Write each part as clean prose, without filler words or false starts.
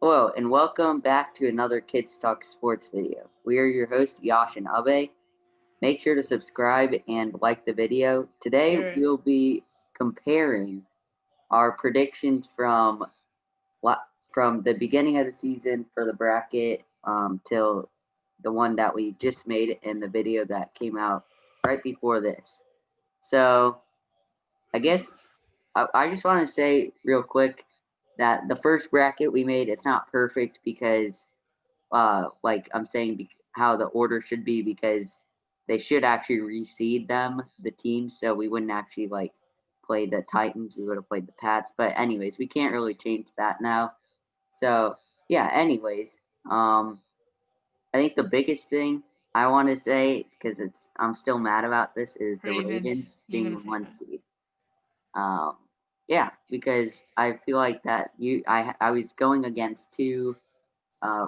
Hello, and welcome back to another Kids Talk Sports video. We are your hosts, Yash and Abe. Make sure to subscribe and like the video. Today, Sure. we'll be comparing our predictions from the beginning of the season for the bracket till the one that we just made in the video that came out right before this. So, I guess I just want to say real quick that the first bracket we made, it's not perfect because like I'm saying how the order should be, because they should actually reseed the teams, so we wouldn't actually like play the Titans. We would have played the Pats. But anyways, we can't really change that now. So yeah. Anyways, I think the biggest thing I want to say, because I'm still mad about this, is the Ravens. Ravens You're being gonna the say one that. seed. Um, yeah, because I feel like that I was going against two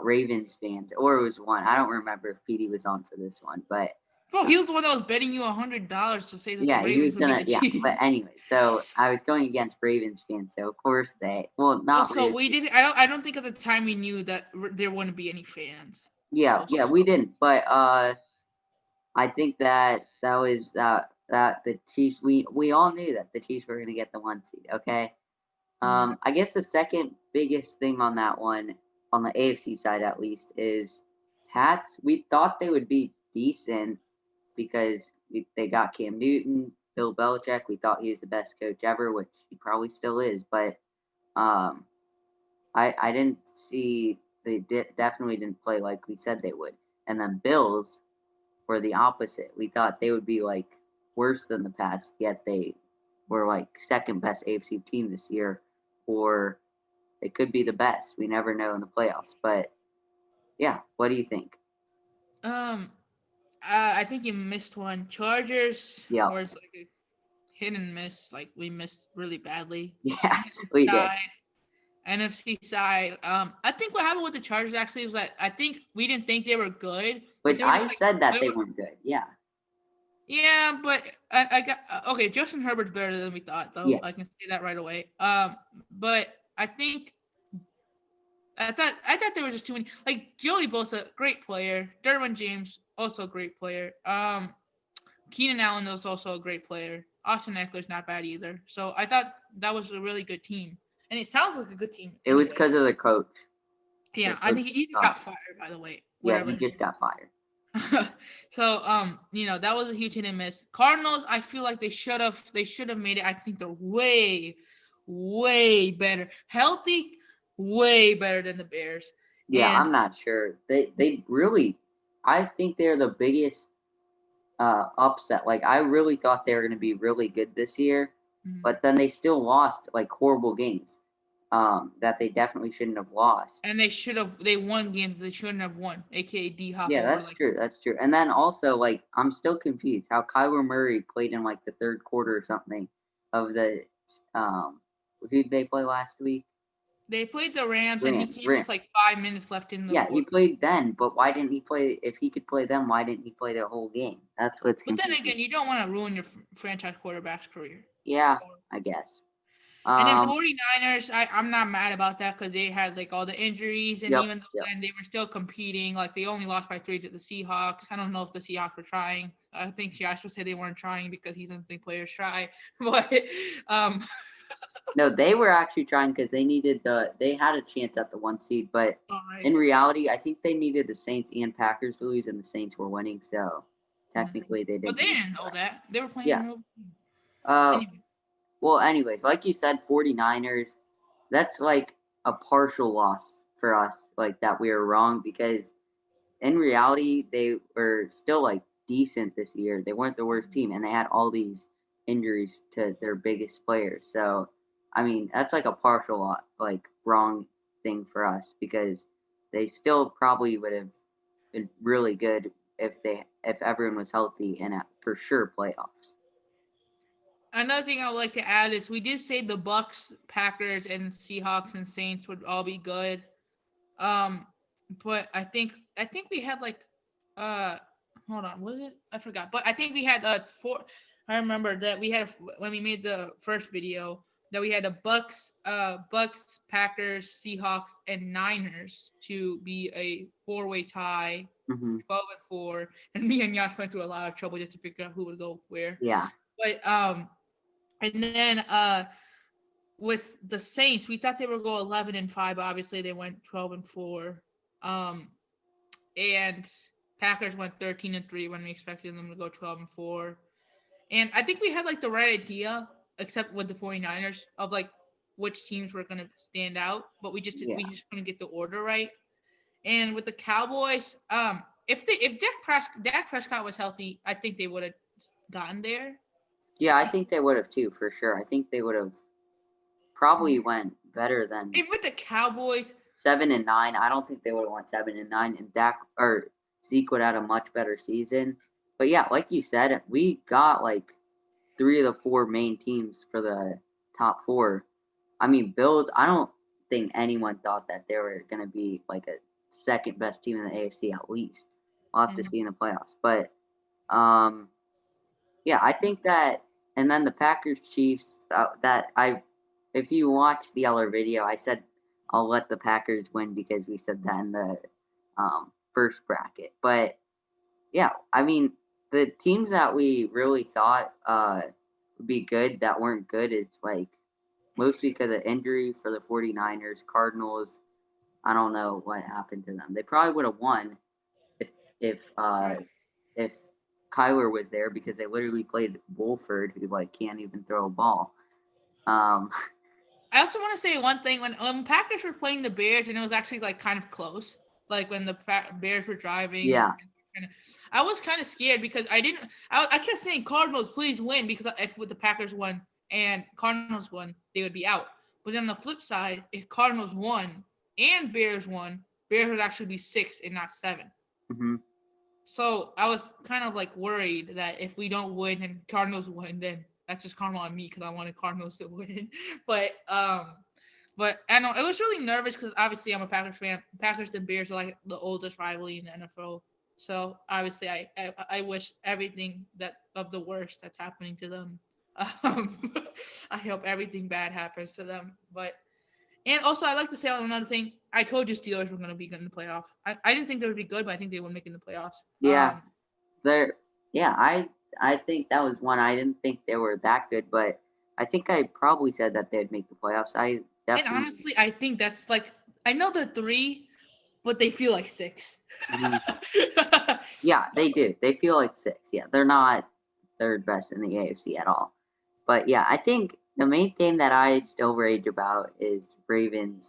Ravens fans, or it was one. I don't remember if PD was on for this one, but Bro, uh, he was the one that was betting you $100 to say that the yeah, he was Ravens would beat gonna. the Yeah, but Chiefs. anyway, so I was going against Ravens fans, so of course Oh, not so Ravens. we did. I don't think at the time we knew that there wouldn't be any fans. Yeah, Also, we didn't, but I think that was that the Chiefs. We all knew that the Chiefs were gonna get the one seed. Okay. I guess the second biggest thing on that one, on the AFC side at least, is Pats. We thought they would be decent because they got Cam Newton, Bill Belichick. We thought he was the best coach ever, which he probably still is. But um, I didn't see definitely didn't play like we said they would. And then Bills were the opposite. We thought they would be like worse than the Pats, yet they were like second best AFC team this year, or it could be the best. We never know in the playoffs. But yeah, what do you think? um, I think you missed one. Chargers Yeah, was like a hit and miss. Like we missed really badly. yeah, NFC we did. side, NFC side. I think what happened with the Chargers actually was that I think we didn't think they were good, but Which they were just I like said that they they were. weren't good. Yeah, Yeah, but I got okay. Justin Herbert's better than we thought, though. yes, I can say that right away. But I think I thought there was just too many. Like Joey Bosa, great player. Derwin James, also a great player. Keenan Allen was also a great player. Austin Eckler's not bad either. So I thought that was a really good team, and it sounds like a good team it was anyway. because of the coach. The Yeah, I coach think he just got sucked. fired. By the way, Yeah, whatever he his just got fired. so that was a huge hit and miss. Cardinals, I feel like they should have made it. I think they're way better. Healthy, way better than the Bears. Yeah, And I'm not sure. They really, I think they're the biggest upset. Like I really thought they were going to be really good this year, mm, but then they still lost like horrible games that they definitely shouldn't have lost. and they won games they shouldn't have won, aka D Hop Yeah, over that's like true. That's true. And then also, like, I'm still confused how Kyler Murray played in like the third quarter or something of the who did they play last week? they played the Rams and he Rams. came Rams. with like 5 minutes left in the Yeah, he fourth. played then, but why didn't he play? If he could play then, why didn't he play the whole game? That's what's But then confusing. again, you don't want to ruin your franchise quarterback's career. Yeah, I guess. And then Um, 49ers, I'm not mad about that because they had like all the injuries, and yep, even though yep. then they were still competing, like they only lost by 3 to the Seahawks. I don't know if the Seahawks were trying. I think Josh would say they weren't trying because he doesn't think players try. But um, No, they were actually trying because they had a chance at the one seed, but all right. in reality, I think they needed the Saints and Packers to lose, and the Saints were winning, so Mhm. technically they But didn't they need didn't to know play. that they were playing a Yeah. real. Uh, Anyway, well, anyways, like you said, 49ers, that's like a partial loss for us, like that we were wrong, because in reality, they were still like decent this year. They weren't the worst team, and they had all these injuries to their biggest players. So, I mean, that's like a partial like wrong thing for us, because they still probably would have been really good if everyone was healthy and at for sure playoffs. another thing I would like to add is we did say the Bucks, Packers, and Seahawks and Saints would all be good. Um, but I think we had like uh hold on, was it? I forgot. But I think we had four. I remember that we had when we made the first video. that we had the Bucks, Packers, Seahawks, and Niners to be a four-way tie, Hmm. 12-4, and me and Yash went through a lot of trouble just to figure out who would go where. Yeah. But and then with the Saints, we thought they would go 11-5, but obviously they went 12-4. And Packers went 13-3 when we expected them to go 12-4. And I think we had like the right idea, except with the 49ers, of like which teams were gonna stand out, but we just couldn't get the order right. And with the Cowboys, if Dak Prescott was healthy, I think they would have gotten there. Yeah, I think they would have too, for sure. I think they would have probably went better than And with the Cowboys, 7-9. I don't think they would have won 7-9, and Dak or Zeke would have had a much better season. But yeah, like you said, we got like 3 of the 4 main teams for the top 4. I mean, Bills. I don't think anyone thought that they were going to be like a second best team in the AFC at least. We'll have to see in the playoffs, but yeah, I think that, and then the Packers Chiefs. If you watch the other video, I said I'll let the Packers win because we said that in the first bracket. But yeah, I mean, the teams that we really thought would be good that weren't good is like mostly because of injury for the 49ers, Cardinals. I don't know what happened to them. They probably would have won if if if Kyler was there because they literally played Wolford, who like can't even throw a ball. I also want to say one thing: when Packers were playing the Bears, and it was actually like kind of close, like when the Bears were driving. Yeah. I was kind of scared because I kept saying Cardinals, please win, because if the Packers won and Cardinals won, they would be out. But on the flip side, if Cardinals won and Bears won, Bears would actually be 6 and not 7. Mm-hmm. So I was kind of like worried that if we don't win and Cardinals win, then that's just karma on me because I wanted Cardinals to win. But I know it was really nervous because obviously I'm a Packers fan. Packers and Bears are like the oldest rivalry in the NFL. So obviously I wish everything that of the worst that's happening to them. I hope everything bad happens to them. And also I'd like to say another thing. I told you Steelers were going to be good in the playoff. I didn't think they would be good, but I think they would make it in the playoffs. Yeah, I think that was one. I didn't think they were that good, but I think I probably said that they'd make the playoffs. And honestly, I think that's like, I know the 3, but they feel like 6. Mm-hmm. Yeah, they do. They feel like 6. Yeah, they're not third best in the AFC at all. But yeah, I think the main thing that I still rage about is Ravens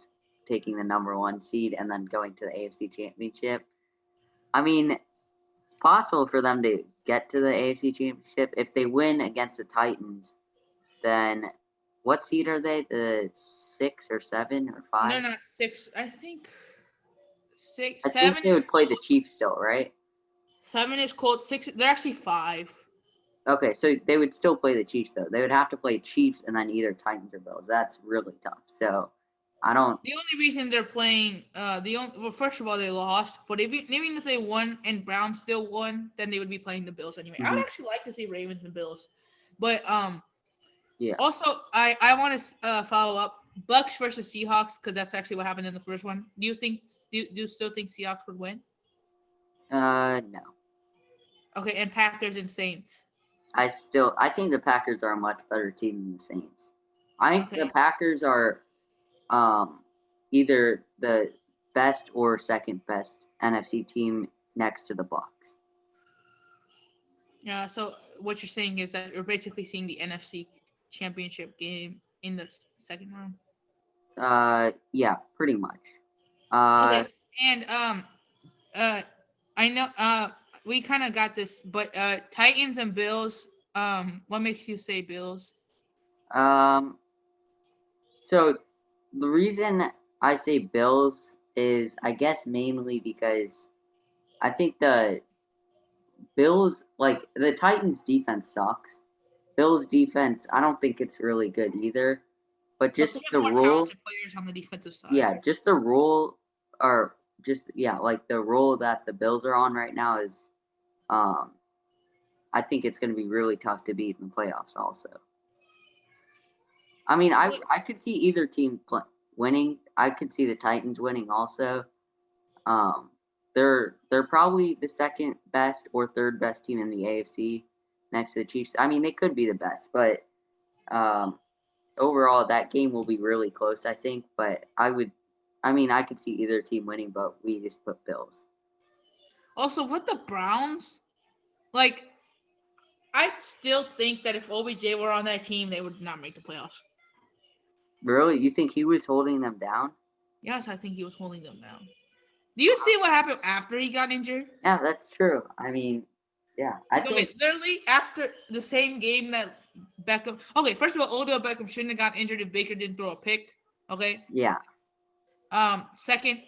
taking the number 1 seed and then going to the AFC Championship. I mean, it's possible for them to get to the AFC Championship. If they win against the Titans, then what seed are they? The 6 or 7 or 5? No, not 6. I think 6. I 7 think they would play the Chiefs still, right? 7 is Colts. 6. They're actually 5. Okay, so they would still play the Chiefs though. They would have to play Chiefs and then either Titans or Bills. That's really tough. So I don't. The only reason they're playing, well, first of all, they lost. But even if they won and Browns still won, then they would be playing the Bills anyway. I would actually like to see Ravens and Bills, but Yeah. Also, I want to follow up Bucks versus Seahawks because that's actually what happened in the first one. Do you still think Seahawks would win? No. Okay, and Packers and Saints. I think the Packers are a much better team than the Saints. I think the Packers are either the best or second best NFC team next to the Bucks. Yeah, so what you're saying is that we're basically seeing the NFC Championship game in the second round. Yeah, pretty much. Okay, and I know we kind of got this, but Titans and Bills. What makes you say Bills? So the reason I say Bills is, I guess, mainly because I think the Bills, like the Titans' defense sucks. Bills' defense, I don't think it's really good either. But just the rule, players on the defensive side. Yeah, just the rule, or like the rule that the Bills are on right now is, I think it's going to be really tough to beat in the playoffs. Also. I mean, I could see either team winning. I could see the Titans winning also. Um, they're probably the second best or third best team in the AFC next to the Chiefs. I mean, they could be the best, but um, overall, that game will be really close, I think. But I mean, I could see either team winning, but we just put Bills. Also, with the Browns, like I still think that if OBJ were on that team, they would not make the playoffs. Really, you think he was holding them down? Yes, I think he was holding them down. Do you see what happened after he got injured? Yeah, that's true. I mean, yeah, I think Literally after the same game that Beckham. Okay, first of all, Odell Beckham shouldn't have got injured if Baker didn't throw a pick. Okay. yeah, Second,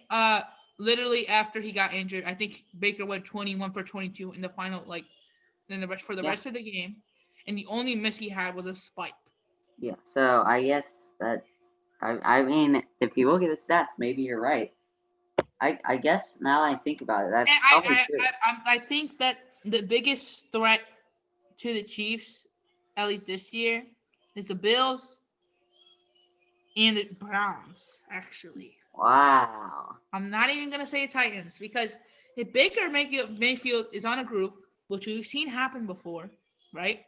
literally after he got injured, I think Baker went 21 for 22 in the final, like, in the rest of the game, and the only miss he had was a spike. yeah. So I guess that I mean, if you look at the stats, maybe you're right. I guess now that I think about it, that's And probably true. I think that the biggest threat to the Chiefs, at least this year, is the Bills and the Browns. Actually, Wow. I'm not even gonna say Titans because if Baker Mayfield is on a groove, which we've seen happen before, right?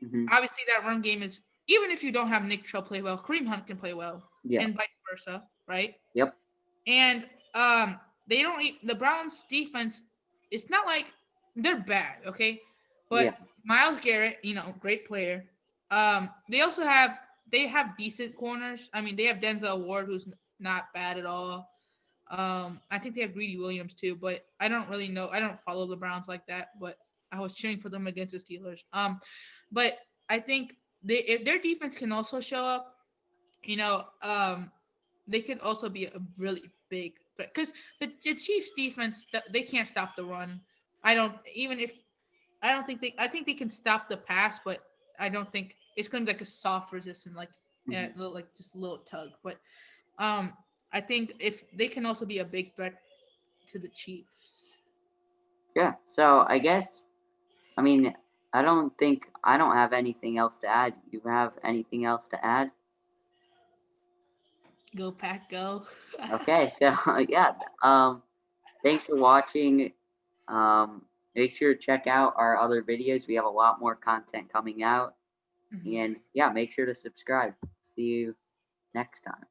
Hmm. Obviously, that run game is even if you don't have Nick Chubb play well, Kareem Hunt can play well, Yeah. and vice versa, right? Yep. And they don't. The Browns defense. It's not like they're bad, okay? But Yeah. Miles Garrett, great player. They also have decent corners. I mean, they have Denzel Ward, who's not bad at all. I think they have Greedy Williams too, but I don't really know. I don't follow the Browns like that, but I was cheering for them against the Steelers. But I think if their defense can also show up, they could also be a really big threat because the Chiefs defense they can't stop the run. I don't even if I don't think I think they can stop the pass, but I don't think it's going to be like a soft resistance, like like just a little tug. But I think if they can also be a big threat to the Chiefs. Yeah. So I guess I mean I don't have anything else to add. You have anything else to add? Go Pack, go! Okay. So yeah. Thanks for watching. Um, make sure to check out our other videos. We have a lot more content coming out. Mhm. And yeah, make sure to subscribe. See you next time.